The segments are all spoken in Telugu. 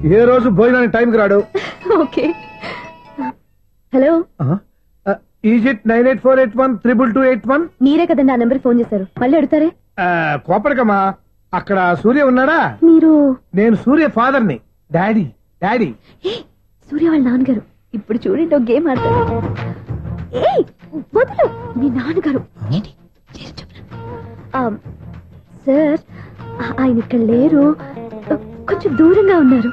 ఏ రోజు భోజనానికి టైంకి రాడు. ఓకే. Hello, is it 9848132281? మీరే కదండి ఆ నెంబర్ ఫోన్ చేశారు, మళ్ళీ అడుగుతారే. కోపడికమ్మా, అక్కడ సూర్య ఉన్నాడా? మీరు? నేను సూర్య ఫాదర్ని. డాడీ. సూర్య వాళ్ళ నాన్నగారు. ఇప్పుడు చూడండి ఒక గేమ్ ఆడతారు. వదులు, మీ నాన్నగారు. సార్, ఆయన ఇక్కడ లేరు, కొంచెం దూరంగా ఉన్నారు.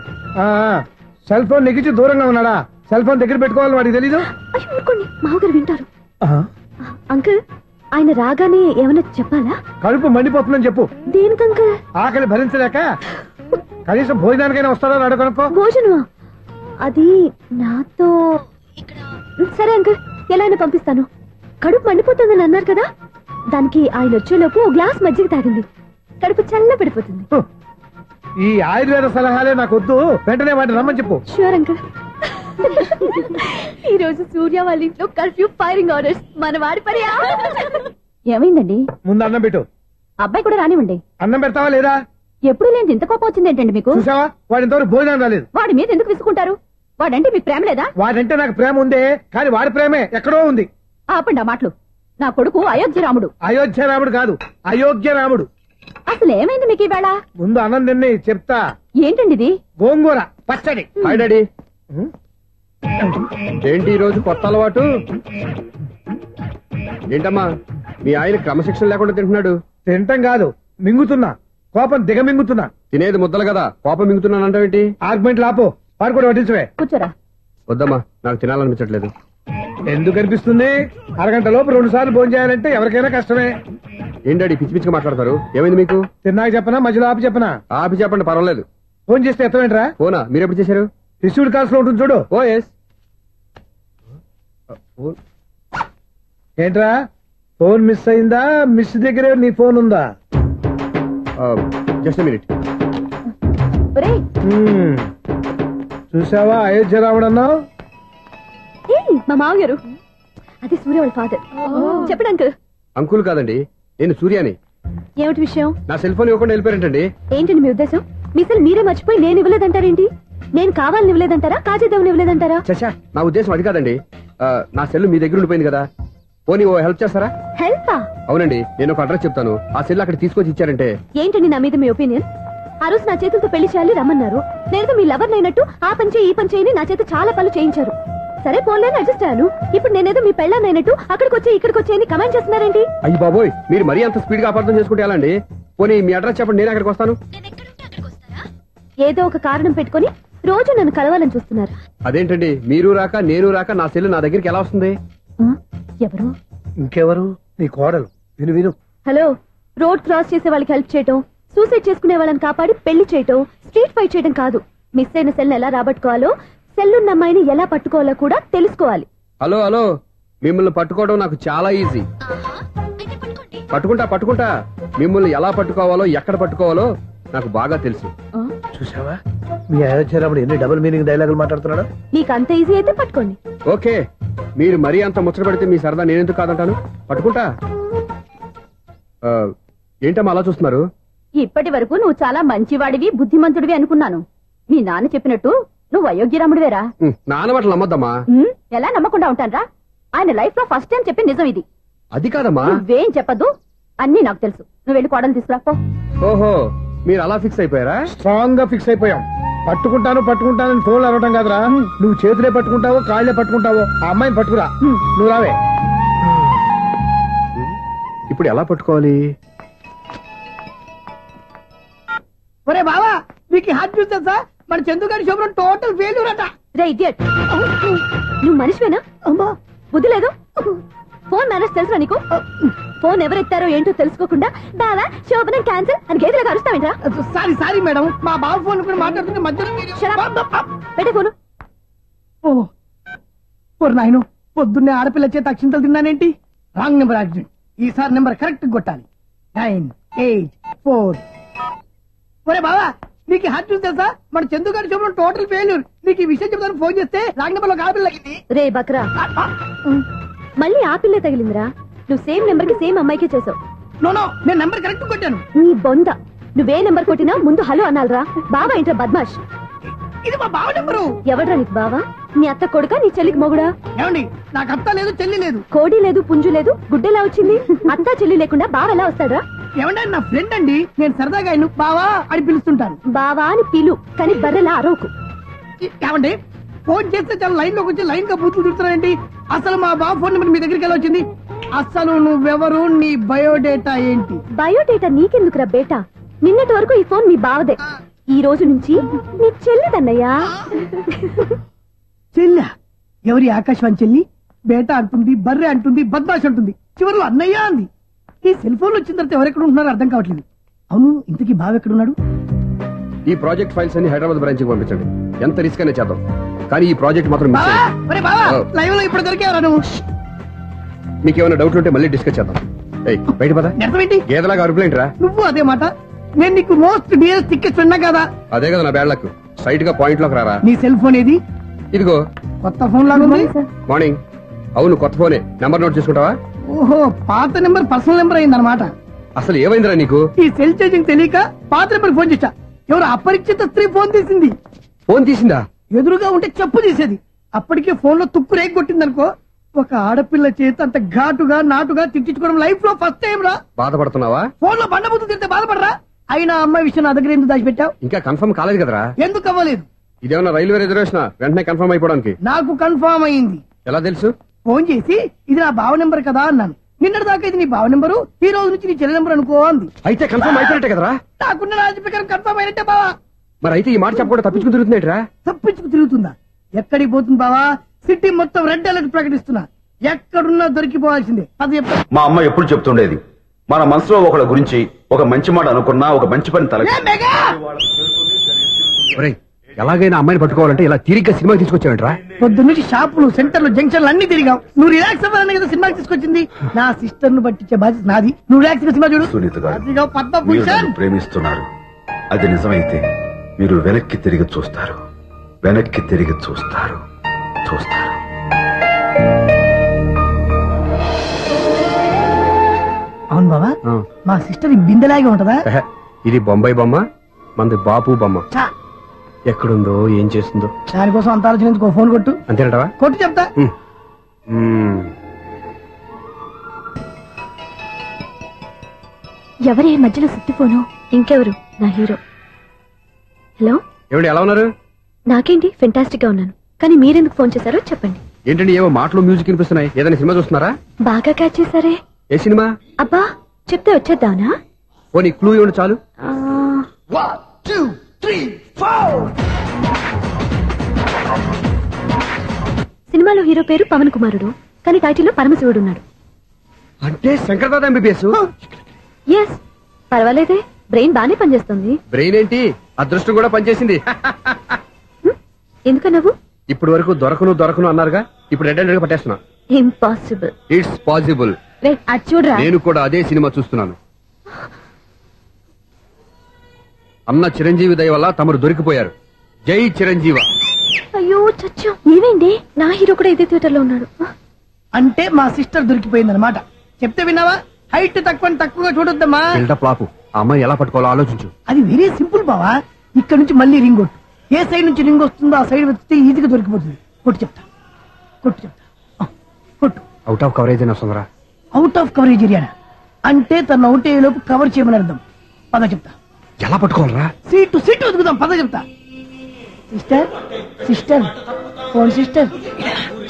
సెల్ ఫోన్ నెగ్గించి దూరంగా ఉన్నాడా? సెల్ ఫోన్ దగ్గర పెట్టుకోవాలి, వాడికి తెలీదు. అయ్యో ఊరుకోండి, మామగారు వింటారు. అంకుల్, ఆయన రాగానే ఏమన్నా చెప్పాలా? కడుపు మండిపోతుందని చెప్పు. దేనికి అంకుల్? ఆకలి భరించలేక కనీసం భోజనానికైనా వస్తాడో రాడో కనుక్కో. భోజనమా? అది నాతో. సరే అంకుల్, ఎలా అయినా పంపిస్తాను. కడుపు మండిపోతుందని అన్నారు కదా, దానికి ఆయన వచ్చేలోపు ఓ గ్లాస్ మజ్జిగ తాగింది, కడుపు చల్ల పడిపోతుంది. ఈ ఆయుర్వేద సలహాలే నాకు వద్దు, వెంటనే వాటిని రమ్మని చెప్పు. Sure uncle. ఈ రోజు సూర్య వాళ్ళ ఇంట్లో కర్ఫ్యూ ఫైరింగ్ ఆర్డర్స్. మన వాడి పని. ఏమైందండి? ముందు అన్నం పెట్టు. అబ్బాయి కూడా రానివ్వండి. అన్నం పెడతావా లేదా? ఎప్పుడు లేని ఇంత కోపం వచ్చింది ఏంటండి మీకు? చూసావా, వాడి ఇంతవరకు భోజనం రాలేదు. వాడి మీద ఎందుకు విసుకుంటారు? వాడంటే మీకు ప్రేమ లేదా? వాడంటే నాకు ప్రేమ ఉందే, కానీ వాడి ప్రేమే ఎక్కడో ఉంది. ఆపండి ఆ మాటలు. నా కొడుకు అయోధ్య రాముడు. అయోధ్య రాముడు కాదు, అయోగ్య రాముడు. అసలు ఏమైంది మీకు ఈవేళ? ముందు అన్నం తిని చెప్తా. ఏంటండి ఇది? గోంగూర పచ్చడి. Hi daddy. ఏంటి ఈ రోజు కొత్త అలవాటు? ఏంటమ్మా, మీ ఆయన క్రమశిక్షణ లేకుండా తింటున్నాడు? తింటం కాదు, మింగుతున్నా. కోపం దిగమింగుతున్నా. తినేది ముద్దలు కదా, కోపం మింగుతున్నానంటావేంటి? ఆర్గ్యుమెంట్ లాపో, వాడు కూడా వడ్డించవే. కూర్చోరా. వద్దమ్మా, నాకు తినాలనిపించట్లేదు. ఎందుకు అనిపిస్తుంది? అరగంట లోపు 2 సార్లు భోజనం చేయాలంటే ఎవరికైనా కష్టమే. ఏంటండి పిచ్చి పిచ్చిగా మాట్లాడతారు? ఏమైంది మీకు? తిన్నాక చెప్పనా, మధ్యలో ఆపి చెప్పనా? ఆపి చెప్పండి, పర్వాలేదు. ఫోన్ చేస్తే ఎత్తమేంట్రా? ఫోనా? మీరు ఎప్పుడు చేశారు? రిసీవ్డ్ కాల్స్ లో ఉంటుంది చూడు. ఓ ఎస్. ఏంట్రా, ఫోన్ మిస్ అయిందా? మిస్ దగ్గరే నీ ఫోన్ ఉందా? Just minute. చూసావా, అయోధ్య రాముడు అన్నావు. మా మామగారు. అది సూర్య వాళ్ళ ఫాదర్. చెప్పండి అంకుల్. అంకుల్ కాదండి, నేను సూర్యాని. ఏమిటి విషయం? నా సెల్ ఫోన్ ఇవ్వకుండా వెళ్ళిపోయారంటండి. ఏంటండి మీ ఉద్దేశం? మీ సెల్ మీరే మర్చిపోయి నేను ఇవ్వలేదంటారేంటి? నేను కావాలని ఇవ్వలేదంటారా, కాజేద్దామని ఇవ్వలేదంటారా? చచ్చా, నా ఉద్దేశం అది కాదండి. నా సెల్ మీ దగ్గర ఉండిపోయింది కదా, పోనీ ఓ హెల్ప్ చేస్తారా? హెల్పా? అవునండి, నేను ఒక అడ్రస్ చెప్తాను, ఆ సెల్ అక్కడ తీసుకొచ్చి ఇచ్చారంటే. ఏంటండి నా మీద మీ ఒపీనియన్? ఆ రోజు నా చేతులతో పెళ్లి చేయాలి రమ్మన్నారు. నేను మీ లవర్ అయినట్టు ఆ పని చేయి ఈ పని చేయని నా చేత చాలా పనులు చేయించారు. సరే పోన్లేని అడ్జస్ట్ అయ్యాను. ఇప్పుడు నేనేదో మీ పెళ్ళాన్నైనట్టు అక్కడికి వచ్చి ఇక్కడికి వచ్చి కమెంట్ చేస్తున్నారేంటి? అయ్యి బాబోయ్, మీరు మరీ అంత స్పీడ్ గా అపార్థం చేసుకుంటే ఎలా అండి? పోనీ మీ అడ్రస్ చెప్పండి, నేను అక్కడికి వస్తాను. ఏదో ఒక కారణం పెట్టుకుని రోజు నన్ను కలవాలని చూస్తున్నారు. అదేంటండి, మీరు రాక నేను రాక నా సెల్ నా దగ్గరికి ఎలా వస్తుంది? ఎవరు? ఇంకెవరు? నీ కోడలు. విను విను. హలో, రోడ్ క్రాస్ చేసే వాళ్ళకి హెల్ప్ చేయటం, సూసైడ్ చేసుకునే వాళ్ళని కాపాడి పెళ్లి చేయటం, స్ట్రీట్ ఫైట్ చేయడం కాదు. మిస్ అయిన సెల్ ఎలా రాబట్టుకోవాలో, సెల్లున్న అమ్మాయిని ఎలా పట్టుకోవాలో కూడా తెలుసుకోవాలి. హలో హలో, మిమ్మల్ని పట్టుకోవడం నాకు చాలా ఈజీ. పట్టుకుంటా. మిమ్మల్ని ఎలా పట్టుకోవాలో, ఎక్కడ పట్టుకోవాలో నాకు బాగా తెలుసు. చూసావా, మీ అయోధ్య రాముడు ఎన్ని డబుల్ మీనింగ్ డైలాగులు మాట్లాడుతున్నాడు. నీకు అంత ఈజీ అయితే పట్టుకోండి. ఓకే, మీరు మరీ అంత ముచ్చట పెడితే మీ సరదా నేనెందుకు కాదంటాను. పట్టుకుంటా. ఏంటమ్మా అలా చూస్తున్నారు? ఇప్పటి వరకు నువ్వు చాలా మంచివాడివి, బుద్ధిమంతుడివి అనుకున్నాను. మీ నాన్న చెప్పినట్టు నువ్వు అయోగ్యరాముడివేరా? నాన్న మాటలు నమ్మద్దమ్మా. ఎలా నమ్మకుండా ఉంటానరా? ఆయన లైఫ్ లో ఫస్ట్ టైం చెప్పిన నిజం ఇది. అది కాదమ్మా. నువ్వేం చెప్పదు, అన్ని నాకు తెలుసు. నువ్వు వెళ్ళి కోడలు తీసుకురాపో. ఓహో, మీరు అలా ఫిక్స్ అయిపోయారా? స్ట్రాంగ్ గా ఫిక్స్ అయిపోయాం. పట్టుకుంటానని ఫోన్లు అడగటం కాదురా. నువ్వు చేతులే పట్టుకుంటావో కాళ్ళే పట్టుకుంటావో ఆ అమ్మాయిని పట్టుకురా. నువ్వు రావే. ఇప్పుడు ఎలా పట్టుకోవాలి? ఒరే బావా, మీకు హార్ట్ చూస్తా సార్, మన చందుగారి శుభ్రం టోటల్ ఫెయిల్యూర్ అట. రే ఇడియట్, నువ్వు మనిషివేనా? అమ్మా, బుద్ధి లేదు. ఫోన్ మేనేజ్ తెలుసా నీకు? ఫోన్ ఎవరెత్తారో ఏంటో తెలుసుకోకుండా బావా శోభనం క్యాన్సిల్ అని గేదెలకు అరుస్తావేంట్రా? సారీ మేడం, మా బావ ఫోన్ కూడా మాట్లాడుతుంటే మధ్యలో పెట్టే ఫోను. ఓ నాయను, పొద్దున్నే ఆడపిల్ల చేత అక్షింతలు తిన్నానేంటి? Wrong number accident. ఈసారి నెంబర్ కరెక్ట్ కొట్టాలి. 984. ఒరే బావా, నీకు హార్ట్ చూస్తే సార్, మన చందుగారి శుభ్రం టోటల్ ఫెయిల్యూర్. నీకు ఈ విషయం చెప్తాను ఫోన్ చేస్తే రాంగ్ నెంబర్ లో ఆడపిల్ల తగ్గింది. రే బక్రా, మళ్ళీ ఆ పిల్లే తగిలిందిరా. నువ్వు సేమ్ నెంబర్ కి సేమ్ అమ్మాయికే చేసావు. నో, నేను నెంబర్ కరెక్ట్ కొట్టాను. నీ బొంద, నువ్వే నెంబర్ కొట్టినా ముందు హలో అనాలరా. బావా ఏంట్రా బద్మాష్. ఇది మా బావ నెంబరు. ఎవడ్రా నీకు బావా? నీ అత్త కొడుక, నీ చెల్లికి మొగుడా? ఏమండి, నాకు అత్త లేదు, చెల్లి లేదు. కోడి లేదు, పుంజు లేదు, గుడ్డెలా వచ్చింది? అత్త చెల్లి లేకుండా బావ ఎలా వస్తాడా? ఏమండి, నా ఫ్రెండ్ అండి, నేను సరదాగా ఆయన బావా అని పిలుస్తుంటాను. బావా అని పిలు, కానీ బర్రెలా అరవకు. ఏమండి, ఫోన్ చేస్తే చాలా లైన్ లోకి వచ్చి లైన్ గా బూతులు తిడుతున్నాయండి. అసలు మా బావ ఫోన్ నెంబర్ మీ దగ్గరికి ఎలా వచ్చింది? అసలు నువ్వెవరు, నీ బయోడేటా ఏంటి? బయోడేటా నీకెందుకురా బేటా? నిన్నటి వరకు ఈ ఫోన్ మీ బావదే, ఈ రోజు నుంచి నీ చెల్లిదన్నయ్యా. చెల్లా? ఎవరి ఆకాశవాణి చెల్లి? బేటా అంటుంది, బర్రె అంటుంది, బద్మాష్ అంటుంది, చివరిలో అన్నయ్య అంది. ఈ సెల్ ఫోన్ వచ్చిన తర్వాత ఎవరెక్కడ ఉంటున్నారో అర్థం కావట్లేదు. అవును, ఇంతకీ బావ ఎక్కడున్నాడు? ఈ ప్రాజెక్ట్ ఫైల్స్ అన్ని హైదరాబాద్ బ్రాంచ్ కి పంపించండి. ఎంత రిస్క్ అయినా చేద్దాం, కానీ ఈ ప్రాజెక్ట్ మాత్రం మిస్ బావా, అయ్యింది. ఒరే బావా, లైవ్ లో ఇప్పుడు దొరికేవరా నువ్వు? మీకు ఏమైనా డౌట్లు ఉంటే మళ్ళీ డిస్కస్ చేద్దాం. బయట పద. నిజమేంటి? గేదలాగా అరుపులేంట్రా? నువ్వు అదే మాట. నేను నీకు మోస్ట్ డియరెస్ట్ టికెట్స్ ఉన్నా కదా. అదే కదా నా బ్యాడ్ లక్. స్ట్రైట్ గా పాయింట్ లోకి రారా. నీ సెల్ ఫోన్ ఏది? ఇదిగో కొత్త ఫోన్ లాగా ఉంది. మార్నింగ్. అవును, కొత్త ఫోనే. నంబర్ నోట్ చేసుకుంటావా? ఓహో, పాత నెంబర్ పర్సనల్ నెంబర్ అయిందన్నమాట. అసలు ఏమైందిరా నీకు? ఈ సెల్ చేంజింగ్ తెలియక పాత నెంబర్ ఫోన్ చేశా. ఎవరు అపరిచిత స్త్రీ ఫోన్ తీసింది. ఫోన్ తీసిందా? ఎదురుగా ఉంటే చెప్పు తీసేది. అప్పటికే ఫోన్ లో తుక్కు రేగి కొట్టిందనుకో. ఒక ఆడపిల్ల చేత అంత ఘాటుగా నాటుగా తిట్టించుకోవడం లైఫ్ లో ఫస్ట్ టైం రా. బాధపడుతున్నావా? ఫోన్ లో బండబుద్ధి తింటే బాధపడరా? అయినా అమ్మాయి విషయం నా దగ్గర ఎందుకు దాచిపెట్టావు? ఇంకా కన్ఫర్మ్ కాలేదు కదరా. ఎందుకు అవ్వలేదు? ఇదేమన్నా రైల్వే రిజర్వేషన్? వెంటనే కన్ఫర్మ్ అయిపోవడానికి. నాకు కన్ఫర్మ్ అయింది. ఎలా తెలుసు? ఫోన్ చేసి ఇది నా బావ నెంబర్ కదా అన్నాను. నిన్నటి దాకా ఇది నీ బావ నెంబరు, ఈ రోజు నుంచి నీ చెల్లి నెంబర్ అనుకో అంది. అయితే కన్ఫర్మ్ అయిపోయినట్టే కదరా. నాకున్న రాజు ప్రకారం కన్ఫర్మ్ అయినట్టే బావా. మరి అయితే ఈ మాట చెప్పకుండా తప్పించుకుని తిరుగుతున్నాయిట్రా. తప్పించుకు తిరుగుతుందా? ఎక్కడికి పోతుంది బావా? సిటీ మొత్తం రెడ్ అలర్ట్ ప్రకటిస్తున్నా. ఎక్కడున్నా దొరికిపోవాల్సిందే. అది చెప్తా. మా అమ్మ ఎప్పుడు చెప్తుండేది, మన మనసులో ఒకళ్ళ గురించి ఒక మంచి మాట అనుకున్నా ఒక మంచి పని తల ఎలాగైనా అమ్మాయిని పట్టుకోవాలంటే ఇలా తిరిగ్గా సినిమా తీసుకొచ్చావంట్రా. పొద్దున్నుంచి షాపులు, సెంటర్లు, జంక్షన్లు అన్ని తిరిగావు. నువ్వు రిలాక్స్ అవ్వాలని కదా సినిమాకి తీసుకొచ్చింది. నా సిస్టర్ ను పట్టించే బాధ్యత నాది. నువ్వు రిలాక్స్ గా సినిమా చూడు. సునీత గారు, అదిగో మీరు పద్మభూషణ్. నన్ను ప్రేమిస్తున్నారు. అది నిజమైతే మీరు వెనక్కి తిరిగి చూస్తారు, వెనక్కి తిరిగి చూస్తారు, చూస్తారు. అవును బావా, మా సిస్టర్ బిందెలాగే ఉంటదా? ఇది బొంబాయి బొమ్మ, మనది బాపు బొమ్మ. చా, ఎక్కడుందో ఏం చేస్తుందో. దానికోసం అంత ఆలోచన. ఫోన్ కొట్టు. అంతేనటవా? కొట్టు చెప్తా. ఎవరే మధ్యలో సుత్తి ఫోను? ఇంకెవరు? నా హీరో. హలో, ఏమండి, ఎలా ఉన్నారు? నాకేంటి ఫెంటాస్టిక్ గా ఉన్నాను, కానీ మీరెందుకు ఫోన్ చేశారో చెప్పండి. ఏంటండి ఏవో మాటలు మ్యూజిక్ వినిపిస్తున్నాయి? ఏదైనా సినిమా చూస్తున్నారా? బాగా క్యాచ్ చేశారే. ఏ సినిమా? అబ్బా, చెప్తే వచ్చేద్దానా? ఓ నీ క్లూ ఇవ్వండి చాలు. సినిమాలో హీరో పేరు పవన్ కుమారుడు, కానీ టైటిల్లో పరమశివుడు ఉన్నాడు. అంటే శంకర్దాద ఎంబీబీఎస్. ఎస్, పర్వాలేదే, బ్రెయిన్ బానే పనిచేస్తుంది. బ్రెయిన్ ఏంటి, అదృష్టం కూడా పనిచేసింది. ఎందుకన్నావు? ఇప్పుడు వరకు దొరకను అన్నారుగా, ఇప్పుడు రెడ్ హ్యాండెడ్ గా పట్టేస్తున్నా. ఇంపాసిబుల్. It's possible. అది చూడరా. నేను కూడా అదే సినిమా చూస్తున్నాను. అన్న చిరంజీవి దయ వల్ల తమరు దొరికిపోయారు. జై చిరంజీవ. అయ్యో చచ్చాం. ఏమైంది? నా హీరో కూడా ఇదే థియేటర్ లో ఉన్నాడు. అంటే మా సిస్టర్ దొరికిపోయింది అనమాట. చెప్తే విన్నావా? హైట్ తక్కువగా చూడొద్దమ్మా. బిల్డప్ లాపు. ఆ అమ్మాయి ఎలా పట్టుకోవాలో ఆలోచించు. అది వెరీ సింపుల్ బావా. ఇక్కడ నుంచి మళ్ళీ రింగ్ కొట్టు. ఏ సైడ్ నుంచి రింగ్ వస్తుందో ఆ సైడ్ వెతికితే ఈజీగా దొరికిపోతుంది. కొట్టు చెప్తా. కొట్టు. అవుట్ ఆఫ్ కవరేజ్ అయినా వస్తుందరా. అవుట్ ఆఫ్ కవరేజ్ ఏరియా అంటే తను అవుట్ అయ్యే లోపు కవర్ చేయమని అర్థం. పద చెప్తా. ఎలా పట్టుకోవాలరా? సీటు వెతుకుదాం. పద చెప్తా. Sister phone sister.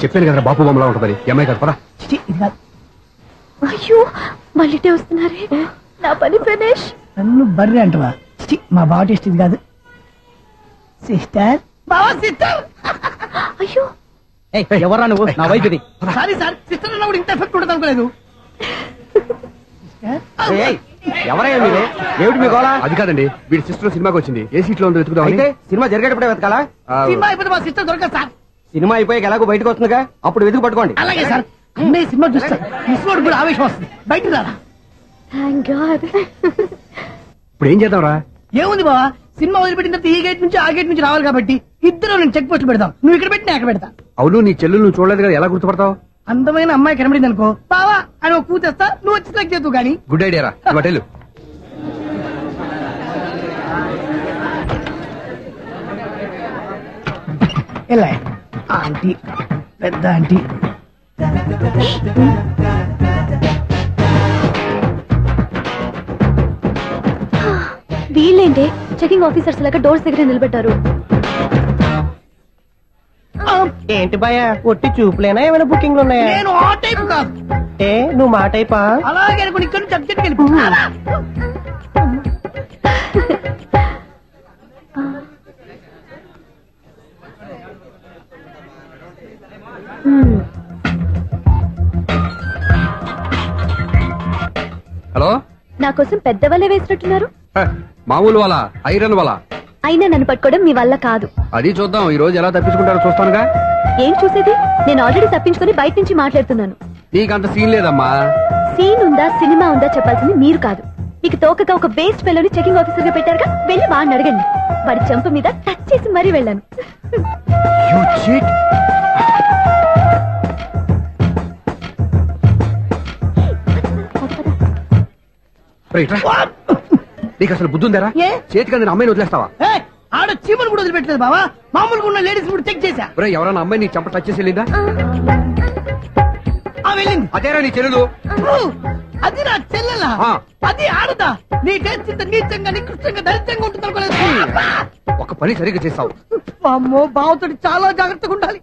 చెప్పాను కదా బాపు బొమ్మలా ఉంటుందని. అమ్మాయి కదా, పదా. ఇది కాదు. అయ్యో, మళ్ళీ వస్తున్నారే. నా పని ఫినిష్. నన్ను బర్రె అంటవా? మా బావ టేస్ట్ ఇది కాదు. సిస్టర్. బావా సిస్టర్. అయ్యో, ఎవరా నువ్వు? నా వైఫ్ ఇది. సారీ సార్, సిస్టర్ అన్న కూడా ఇంత ఎఫెక్ట్ ఉండదు అనుకోలేదు. ఎవరయ్యా మీరు? ఏమిటి మీ గోళ? అది కాదండి, వీడి సిస్టర్ సినిమాకి వచ్చింది. ఏ సీట్ లో ఉందో వెతుకుదాం. అయితే సినిమా జరిగేటప్పుడే వెతకాలా? సినిమా అయిపోతే మా సిస్టర్ దొరకదు సార్. సినిమా అయిపోయాక ఎలాగో బయటకు వస్తుందిగా, అప్పుడు వెతుకు పట్టుకోండి. అలాగే సార్. అన్నయ్య సినిమా చూస్తారు. మిస్వాడు కూడా ఆవేశం వస్తుంది. బయటకు రారా. Thank God. ఇప్పుడు ఏం చేద్దాంరా? ఏముంది బావా, సినిమా వదిలిపెట్టిన తర్వాత ఈ గేట్ నుంచి ఆ గేట్ నుంచి రావాలి కాబట్టి ఇద్దరు నేను చెక్ పోస్ట్ పెడతాం. నువ్వు ఇక్కడ పెట్టి నేను అక్కడ పెడతా. అవును, నీ చెల్లెలు నువ్వు చూడలేదు కదా, ఎలా గుర్తుపడతావు? అందమైన అమ్మాయి కనబడింది అనుకో, బావా అని ఒక కూతేస్తా. నువ్వు వచ్చి సెలెక్ట్ చేద్దు గానీ. గుడ్ ఐడియా రా. హోటల్ ఎలా ఆంటీ పెద్ద ఆంటీ వీళ్ళేంటి చెకింగ్ ఆఫీసర్స్ లాగా డోర్స్ దగ్గర నిలబెట్టారు. ఏంటి భయ ఒట్టి చూపులేనా ఏమైనా బుకింగ్లు ఉన్నాయా? నేను ఆ టైప్ కాదు. ఏ నువ్వు మా టైపా? అలాగే అనుకుని ఇక్కడ నుంచి అర్జెంట్కి వెళ్ళిపో. హలో, నా కోసం పెద్ద వలే వేసినట్టున్నారు. మామూలు వాళ్ళ ఐరన్ వాళ్ళ అయినా నన్ను పట్టుకోవడం మీ వల్ల కాదు. అది చూద్దాం ఈ రోజు ఎలా తప్పించుకుంటారో చూస్తానుగా. ఏం చూసేది? నేను ఆల్రెడీ తప్పించుకొని బయట నుంచి మాట్లాడుతున్నాను. నీకంత సీన్ లేదమ్మా. సీన్ ఉందా సినిమా ఉందా చెప్పాల్సింది మీరు కాదు. మీకు తోకగా ఒక వేస్ట్ ఫెలోని చెకింగ్ ఆఫీసర్ గా పెట్టారుగా, వెళ్ళి వాడిని అడగండి. వాడి చెంప మీద టచ్ చేసి మరీ వెళ్ళాను. నీకు అసలు బుద్ధి ఉందారా? ఏ? చేతికి అందిన అమ్మాయిని వదిలేస్తావా? ఏయ్, ఆడ చీమను కూడా వదిలిపెట్టలేదు బావా. మామూలుగా ఉన్న లేడీస్ కూడా చెక్ చేశా. ఎవరైనా అమ్మాయి నీ చెంప టచ్ చేసి వెళ్ళిందా? వెళ్ళింది. అదేరా నీ చెల్లెలు. అది నా చెల్లెలా? ఆ. అది ఆడదా? నీ టేస్ట్ ఇంత నీచంగా నికృష్టంగా దరిద్రంగా ఉంటుంది అనుకోలేదు. ఒక పని సరిగ్గా చేస్తావు. అమ్మో, బావతోటి చాలా జాగ్రత్తగా ఉండాలి.